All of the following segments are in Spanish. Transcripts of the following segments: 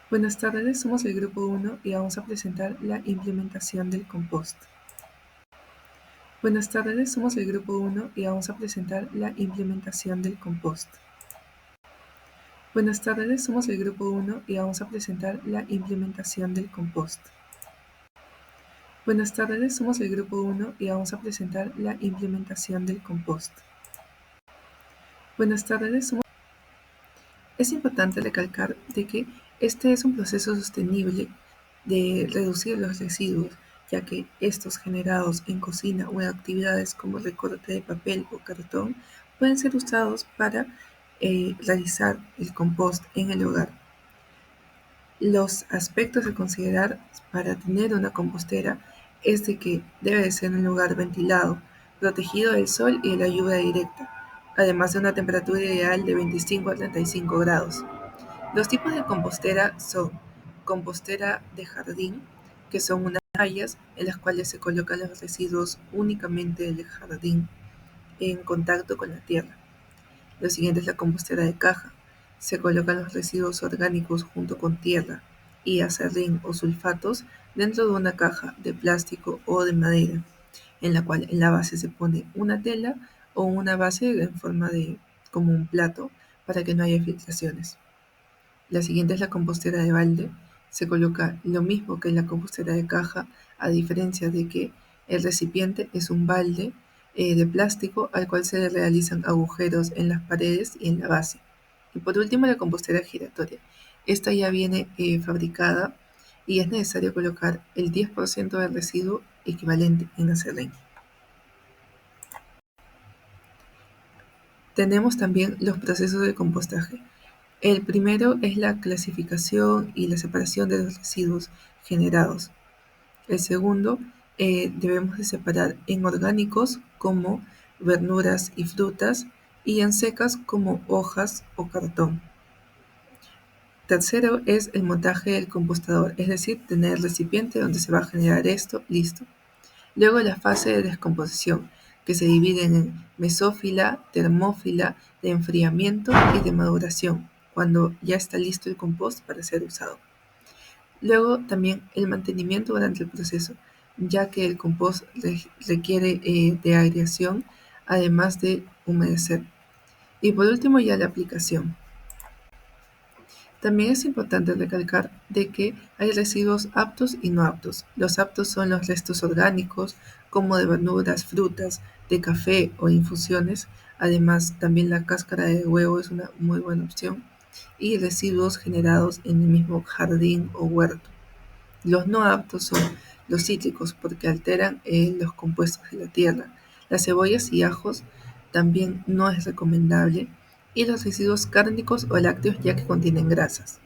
Buenas tardes, somos el grupo 1 y vamos a presentar la implementación del compost. Buenas tardes, somos el grupo 1 y vamos a presentar la implementación del compost. Buenas tardes, somos el grupo 1 y vamos a presentar la implementación del compost. Buenas tardes, somos el grupo 1 y vamos a presentar la implementación del compost. Buenas tardes, somos... Es importante recalcar de que este es un proceso sostenible de reducir los residuos, ya que estos generados en cocina o en actividades como recorte de papel o cartón pueden ser usados para realizar el compost en el hogar. Los aspectos a considerar para tener una compostera es de que debe de ser un lugar ventilado, protegido del sol y de la lluvia directa, además de una temperatura ideal de 25 a 35 grados. Los tipos de compostera son compostera de jardín, que son unas mallas en las cuales se colocan los residuos únicamente del jardín en contacto con la tierra. Lo siguiente es la compostera de caja. Se colocan los residuos orgánicos junto con tierra y acerrín o sulfatos dentro de una caja de plástico o de madera, en la cual en la base se pone una tela o una base en forma de como un plato para que no haya filtraciones. La siguiente es la compostera de balde. Se coloca lo mismo que en la compostera de caja, a diferencia de que el recipiente es un balde de plástico al cual se le realizan agujeros en las paredes y en la base. Y por último, la compostera giratoria. Esta ya viene fabricada y es necesario colocar el 10% del residuo equivalente en acerrín. Tenemos también los procesos de compostaje. El primero es la clasificación y la separación de los residuos generados. El segundo, debemos de separar en orgánicos como verduras y frutas y en secas como hojas o cartón. Tercero es el montaje del compostador, es decir, tener el recipiente donde se va a generar esto listo. Luego la fase de descomposición, que se divide en mesófila, termófila, de enfriamiento y de maduración, cuando ya está listo el compost para ser usado. Luego también el mantenimiento durante el proceso, ya que el compost requiere de aireación, además de humedecer. Y por último ya la aplicación. También es importante recalcar de que hay residuos aptos y no aptos. Los aptos son los restos orgánicos, como de verduras, frutas, de café o infusiones. Además, también la cáscara de huevo es una muy buena opción. Y residuos generados en el mismo jardín o huerto. Los no aptos son los cítricos porque alteran los compuestos de la tierra. Las cebollas y ajos también no es recomendable. Y los residuos cárnicos o lácteos ya que contienen grasas.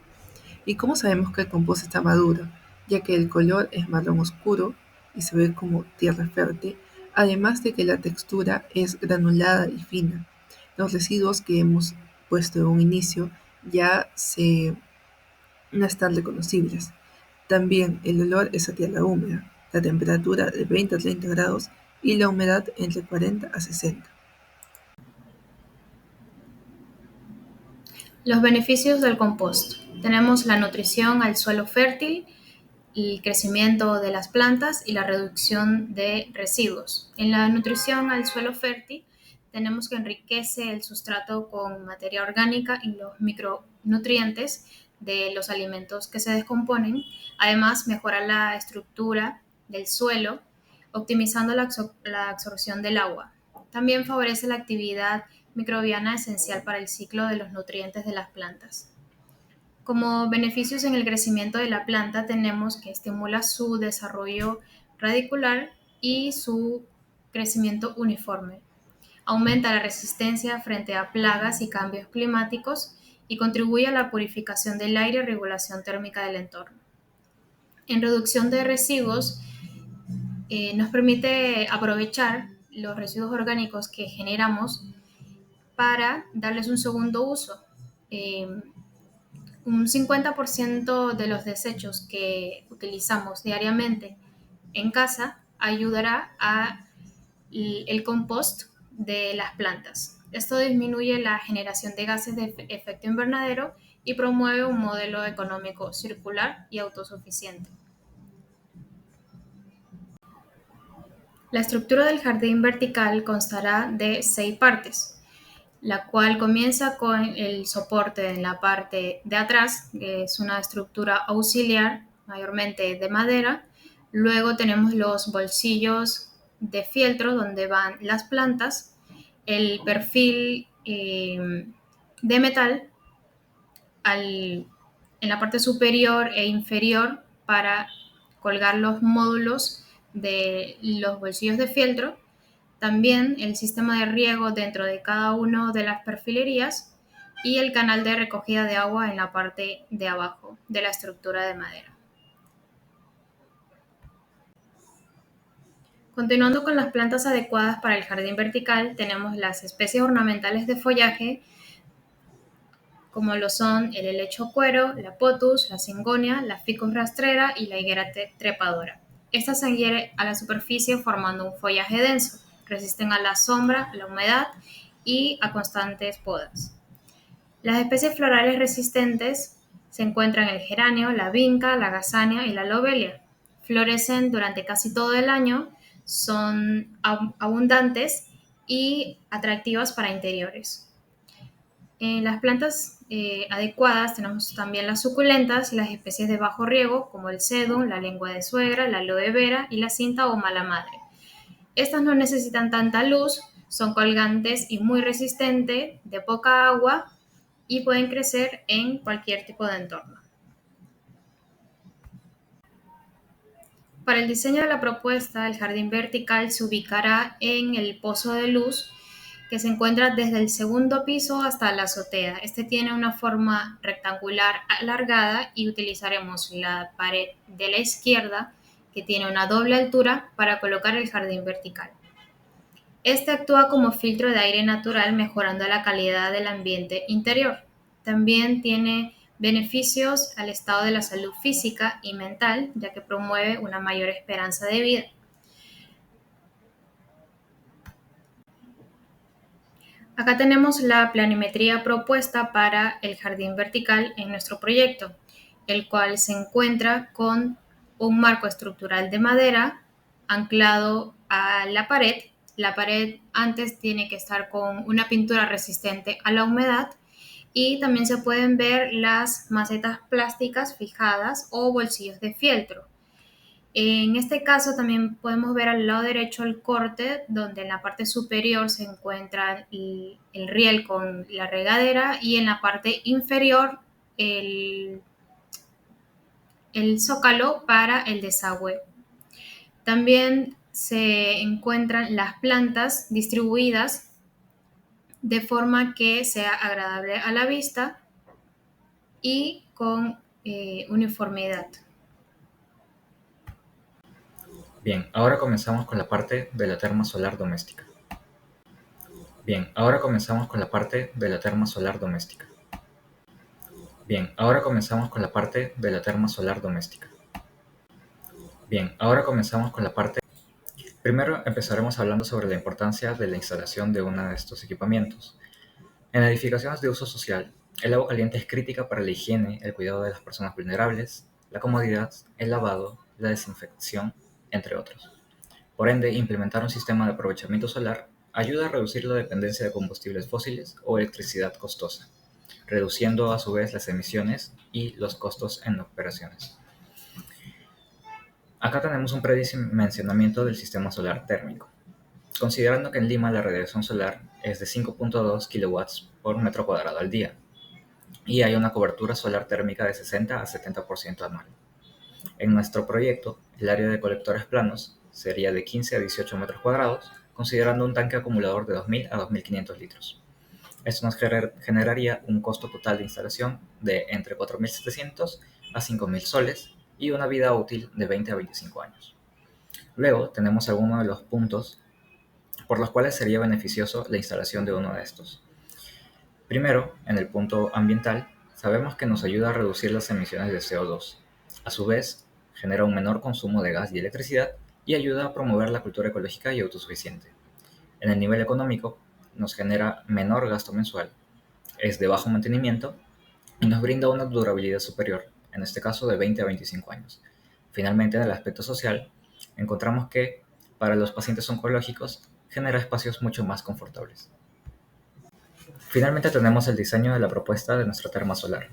¿Y cómo sabemos que el compost está maduro? Ya que el color es marrón oscuro y se ve como tierra fértil, además de que la textura es granulada y fina. Los residuos que hemos puesto en un inicio no están reconocibles. También el olor es a tierra húmeda, la temperatura de 20 a 30 grados y la humedad entre 40 a 60. Los beneficios del compost. Tenemos la nutrición al suelo fértil, el crecimiento de las plantas y la reducción de residuos. En la nutrición al suelo fértil tenemos que enriquece el sustrato con materia orgánica y los micronutrientes de los alimentos que se descomponen. Además, mejora la estructura del suelo, optimizando la absorción del agua. También favorece la actividad microbiana esencial para el ciclo de los nutrientes de las plantas. Como beneficios en el crecimiento de la planta tenemos que estimula su desarrollo radicular y su crecimiento uniforme. Aumenta la resistencia frente a plagas y cambios climáticos y contribuye a la purificación del aire y regulación térmica del entorno. En reducción de residuos, nos permite aprovechar los residuos orgánicos que generamos para darles un segundo uso. Un 50% de los desechos que utilizamos diariamente en casa ayudará a el compost de las plantas. Esto disminuye la generación de gases de efecto invernadero y promueve un modelo económico circular y autosuficiente. La estructura del jardín vertical constará de 6 partes, la cual comienza con el soporte en la parte de atrás, que es una estructura auxiliar, mayormente de madera. Luego tenemos los bolsillos de fieltro donde van las plantas, el perfil de metal en la parte superior e inferior para colgar los módulos de los bolsillos de fieltro, también el sistema de riego dentro de cada una de las perfilerías y el canal de recogida de agua en la parte de abajo de la estructura de madera. Continuando con las plantas adecuadas para el jardín vertical, tenemos las especies ornamentales de follaje, como lo son el helecho cuero, la potus, la cingonia, la ficus rastrera y la higuera trepadora. Estas se adhieren a la superficie formando un follaje denso, resisten a la sombra, a la humedad y a constantes podas. Las especies florales resistentes se encuentran el geranio, la vinca, la gazania y la lobelia. Florecen durante casi todo el año, son abundantes y atractivas para interiores. En las plantas adecuadas tenemos también las suculentas y las especies de bajo riego como el sedum, la lengua de suegra, la aloe vera y la cinta o mala madre. Estas no necesitan tanta luz, son colgantes y muy resistentes, de poca agua y pueden crecer en cualquier tipo de entorno. Para el diseño de la propuesta, el jardín vertical se ubicará en el pozo de luz que se encuentra desde el segundo piso hasta la azotea. Este tiene una forma rectangular alargada y utilizaremos la pared de la izquierda que tiene una doble altura para colocar el jardín vertical. Este actúa como filtro de aire natural mejorando la calidad del ambiente interior. También tiene beneficios al estado de la salud física y mental, ya que promueve una mayor esperanza de vida. Acá tenemos la planimetría propuesta para el jardín vertical en nuestro proyecto, el cual se encuentra con un marco estructural de madera anclado a la pared. La pared antes tiene que estar con una pintura resistente a la humedad y también se pueden ver las macetas plásticas fijadas o bolsillos de fieltro. En este caso también podemos ver al lado derecho el corte, donde en la parte superior se encuentra el riel con la regadera y en la parte inferior el zócalo para el desagüe. También se encuentran las plantas distribuidas de forma que sea agradable a la vista y con uniformidad. Bien, ahora comenzamos con la parte de la terma solar doméstica. Bien, ahora comenzamos con la parte de la terma solar doméstica. Bien, ahora comenzamos con la parte de la terma solar doméstica. Bien, ahora comenzamos con la parte... Primero empezaremos hablando sobre la importancia de la instalación de uno de estos equipamientos. En edificaciones de uso social, el agua caliente es crítica para la higiene, el cuidado de las personas vulnerables, la comodidad, el lavado, la desinfección, entre otros. Por ende, implementar un sistema de aprovechamiento solar ayuda a reducir la dependencia de combustibles fósiles o electricidad costosa, reduciendo a su vez las emisiones y los costos en operaciones. Acá tenemos un predimensionamiento del sistema solar térmico. Considerando que en Lima la radiación solar es de 5.2 kW por metro cuadrado al día y hay una cobertura solar térmica de 60 a 70% anual. En nuestro proyecto, el área de colectores planos sería de 15 a 18 metros cuadrados, considerando un tanque acumulador de 2.000 a 2.500 litros. Esto nos generaría un costo total de instalación de entre 4.700 a 5.000 soles y una vida útil de 20 a 25 años. Luego tenemos algunos de los puntos por los cuales sería beneficioso la instalación de uno de estos. Primero, en el punto ambiental, sabemos que nos ayuda a reducir las emisiones de CO2. A su vez, genera un menor consumo de gas y electricidad y ayuda a promover la cultura ecológica y autosuficiente. En el nivel económico, nos genera menor gasto mensual, es de bajo mantenimiento y nos brinda una durabilidad superior, en este caso de 20 a 25 años. Finalmente, en el aspecto social, encontramos que para los pacientes oncológicos genera espacios mucho más confortables. Finalmente tenemos el diseño de la propuesta de nuestra terma solar.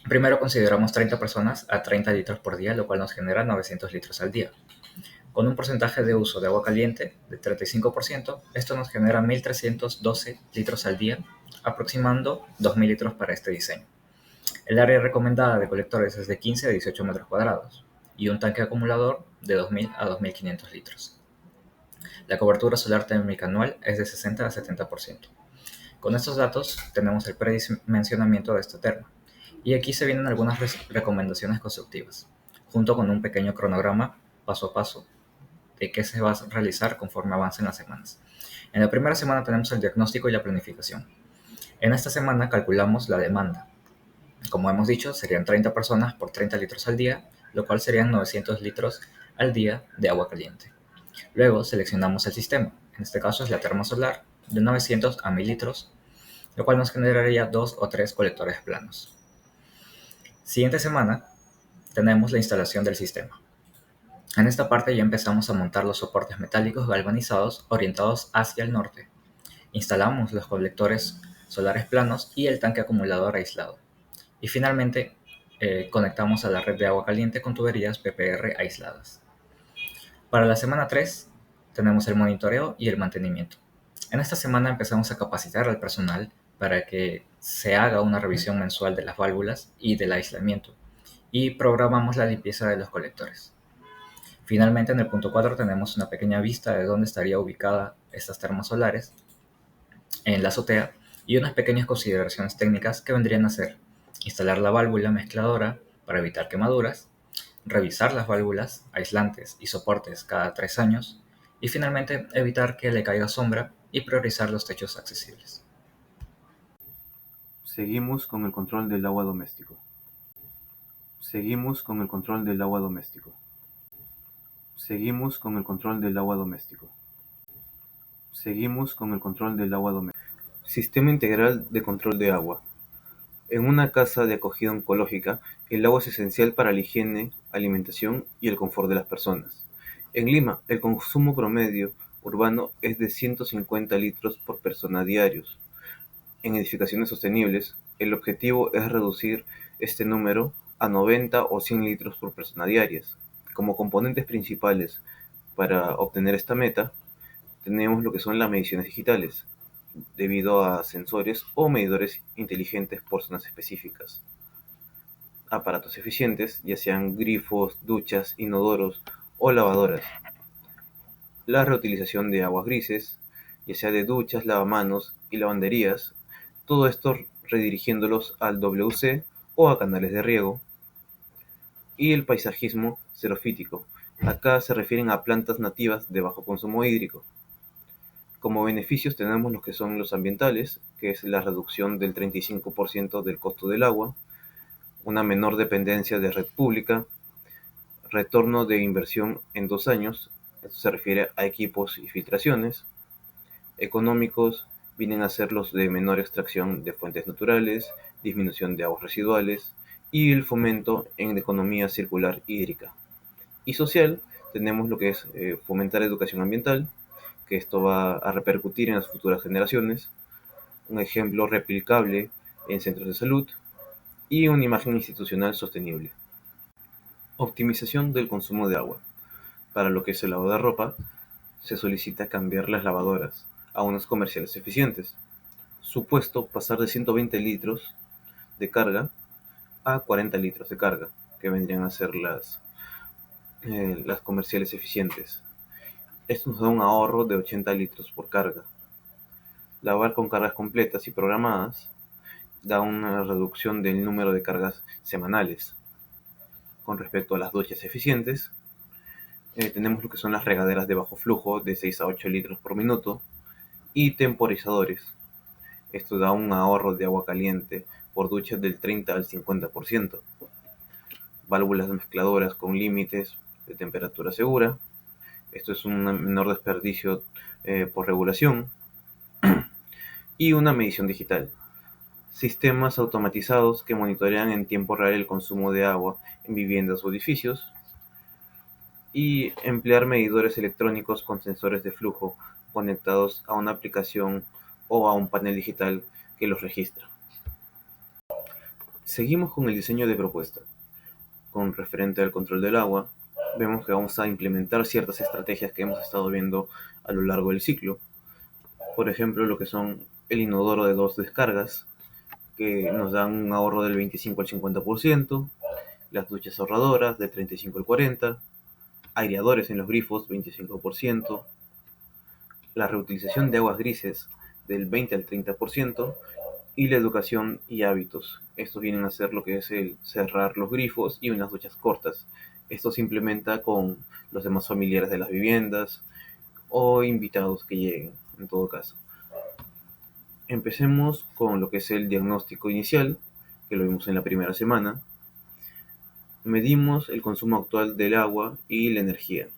Primero consideramos 30 personas a 30 litros por día, lo cual nos genera 900 litros al día. Con un porcentaje de uso de agua caliente de 35%, esto nos genera 1.312 litros al día, aproximando 2.000 litros para este diseño. El área recomendada de colectores es de 15 a 18 metros cuadrados y un tanque acumulador de 2.000 a 2.500 litros. La cobertura solar térmica anual es de 60 a 70%. Con estos datos tenemos el predimensionamiento de esta terma, y aquí se vienen algunas recomendaciones constructivas, junto con un pequeño cronograma paso a paso de qué se va a realizar conforme avancen las semanas. En la primera semana tenemos el diagnóstico y la planificación. En esta semana calculamos la demanda. Como hemos dicho, serían 30 personas por 30 litros al día, lo cual serían 900 litros al día de agua caliente. Luego seleccionamos el sistema, en este caso es la terma solar, de 900 a 1000 litros, lo cual nos generaría 2 o 3 colectores planos. Siguiente semana tenemos la instalación del sistema. En esta parte ya empezamos a montar los soportes metálicos galvanizados orientados hacia el norte. Instalamos los colectores solares planos y el tanque acumulador aislado. Y finalmente conectamos a la red de agua caliente con tuberías PPR aisladas. Para la semana 3 tenemos el monitoreo y el mantenimiento. En esta semana empezamos a capacitar al personal para que se haga una revisión mensual de las válvulas y del aislamiento, y programamos la limpieza de los colectores. Finalmente, en el punto 4 tenemos una pequeña vista de dónde estaría ubicada estas termas solares en la azotea y unas pequeñas consideraciones técnicas que vendrían a ser instalar la válvula mezcladora para evitar quemaduras, revisar las válvulas, aislantes y soportes cada 3 años, y finalmente evitar que le caiga sombra y priorizar los techos accesibles. Seguimos con el control del agua doméstico. Seguimos con el control del agua doméstico. Seguimos con el control del agua doméstico. Seguimos con el control del agua doméstico. Sistema integral de control de agua. En una casa de acogida oncológica, el agua es esencial para la higiene, alimentación y el confort de las personas. En Lima, el consumo promedio urbano es de 150 litros por persona diarios. En edificaciones sostenibles, el objetivo es reducir este número a 90 o 100 litros por persona diarias. Como componentes principales para obtener esta meta, tenemos lo que son las mediciones digitales, debido a sensores o medidores inteligentes por zonas específicas. Aparatos eficientes, ya sean grifos, duchas, inodoros o lavadoras. La reutilización de aguas grises, ya sea de duchas, lavamanos y lavanderías, todo esto redirigiéndolos al WC o a canales de riego. Y el paisajismo xerofítico. Acá se refieren a plantas nativas de bajo consumo hídrico. Como beneficios tenemos lo que son los ambientales, que es la reducción del 35% del costo del agua, una menor dependencia de red pública, retorno de inversión en 2 años, esto se refiere a equipos y filtraciones. Económicos vienen a ser los de menor extracción de fuentes naturales, disminución de aguas residuales y el fomento en economía circular hídrica. Y social tenemos lo que es fomentar educación ambiental, que esto va a repercutir en las futuras generaciones, un ejemplo replicable en centros de salud y una imagen institucional sostenible. Optimización del consumo de agua. Para lo que es el lavado de ropa, se solicita cambiar las lavadoras a unas comerciales eficientes. Supuesto pasar de 120 litros de carga a 40 litros de carga, que vendrían a ser las comerciales eficientes. Esto nos da un ahorro de 80 litros por carga. Lavar con cargas completas y programadas da una reducción del número de cargas semanales. Con respecto a las duchas eficientes, tenemos lo que son las regaderas de bajo flujo de 6 a 8 litros por minuto y temporizadores. Esto da un ahorro de agua caliente por ducha del 30 al 50%. Válvulas mezcladoras con límites de temperatura segura. Esto es un menor desperdicio por regulación. Y una medición digital. sistemas automatizados que monitorean en tiempo real el consumo de agua en viviendas o edificios, y emplear medidores electrónicos con sensores de flujo conectados a una aplicación o a un panel digital que los registra. Seguimos con el diseño de propuesta. Con referente al control del agua, vemos que vamos a implementar ciertas estrategias que hemos estado viendo a lo largo del ciclo. Por ejemplo, lo que son el inodoro de 2 descargas, que nos dan un ahorro del 25 al 50%, las duchas ahorradoras del 35 al 40%, aireadores en los grifos 25%, la reutilización de aguas grises del 20 al 30%, y la educación y hábitos. Estos vienen a ser lo que es el cerrar los grifos y unas duchas cortas. Esto se implementa con los demás familiares de las viviendas o invitados que lleguen, en todo caso. Empecemos con lo que es el diagnóstico inicial, que lo vimos en la primera semana. Medimos el consumo actual del agua y la energía.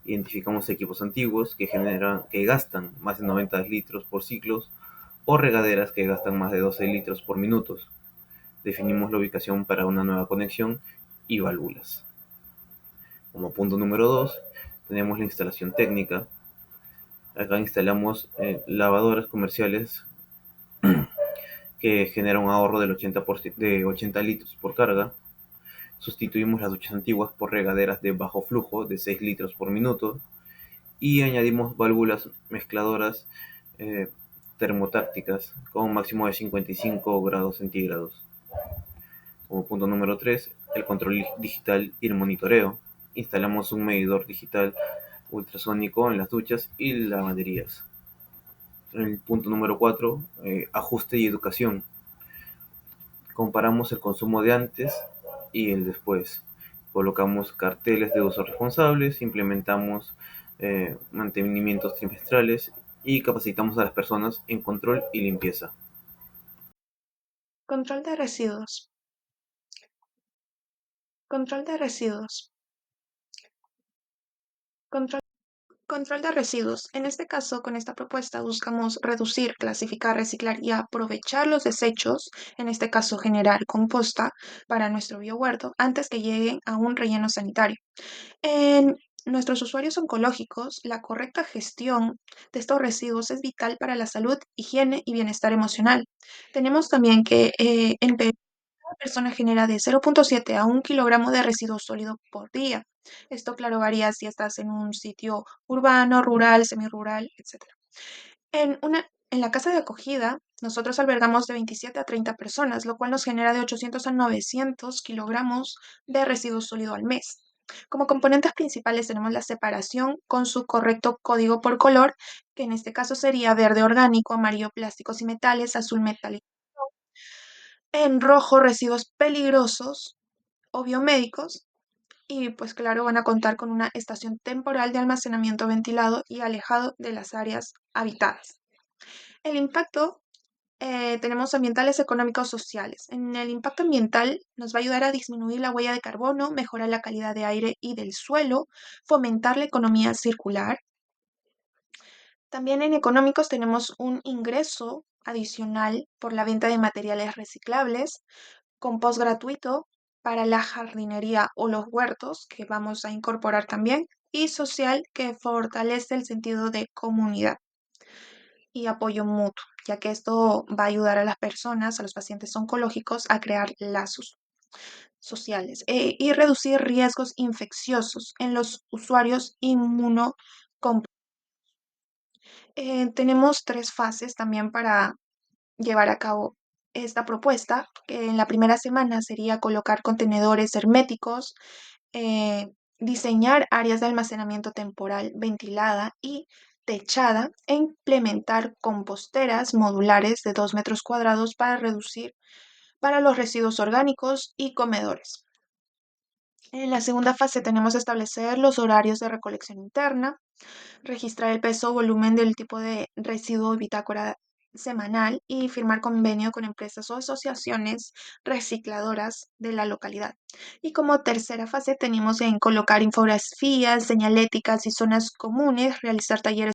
Identificamos equipos antiguos que gastan más de 90 litros por ciclos, o regaderas que gastan más de 12 litros por minuto. Definimos la ubicación para una nueva conexión y válvulas. Como punto número 2, tenemos la instalación técnica. Acá instalamos lavadoras comerciales que generan un ahorro del 80%, de 80 litros por carga. Sustituimos las duchas antiguas por regaderas de bajo flujo de 6 litros por minuto. Y añadimos válvulas mezcladoras termotácticas con un máximo de 55 grados centígrados. Como punto número 3, el control digital y el monitoreo. Instalamos un medidor digital ultrasónico en las duchas y lavanderías. El punto número 4, ajuste y educación. Comparamos el consumo de antes y el después. Colocamos carteles de uso responsables, implementamos mantenimientos trimestrales y capacitamos a las personas en control y limpieza. Control de residuos. Control de residuos. Control de residuos. En este caso, con esta propuesta buscamos reducir, clasificar, reciclar y aprovechar los desechos, en este caso generar composta para nuestro biohuerto antes que lleguen a un relleno sanitario. En nuestros usuarios oncológicos, la correcta gestión de estos residuos es vital para la salud, higiene y bienestar emocional. Tenemos también que en Perú cada persona genera de 0,7 a 1 kilogramo de residuo sólido por día. Esto, claro, varía si estás en un sitio urbano, rural, semirural, etc. En la casa de acogida, nosotros albergamos de 27 a 30 personas, lo cual nos genera de 800 a 900 kilogramos de residuo sólido al mes. Como componentes principales tenemos la separación con su correcto código por color, que en este caso sería verde orgánico, amarillo plásticos y metales, azul metálico, en rojo residuos peligrosos o biomédicos, y pues claro, van a contar con una estación temporal de almacenamiento ventilado y alejado de las áreas habitadas. El impacto, tenemos ambientales, económicos, sociales. En el impacto ambiental nos va a ayudar a disminuir la huella de carbono, mejorar la calidad de aire y del suelo, fomentar la economía circular. También en económicos tenemos un ingreso adicional por la venta de materiales reciclables, compost gratuito para la jardinería o los huertos que vamos a incorporar también, y social, que fortalece el sentido de comunidad y apoyo mutuo, ya que esto va a ayudar a las personas, a los pacientes oncológicos, a crear lazos sociales y reducir riesgos infecciosos en los usuarios inmunocomprometidos. Tenemos 3 fases también para llevar a cabo esta propuesta. En la primera semana sería colocar contenedores herméticos, eh, diseñar áreas de almacenamiento temporal ventilada y techada e implementar composteras modulares de 2 metros cuadrados para reducir para los residuos orgánicos y comedores. En la segunda fase tenemos que establecer los horarios de recolección interna, registrar el peso o volumen del tipo de residuo y bitácora semanal y firmar convenio con empresas o asociaciones recicladoras de la localidad. Y como tercera fase tenemos en colocar infografías, señaléticas y zonas comunes, realizar talleres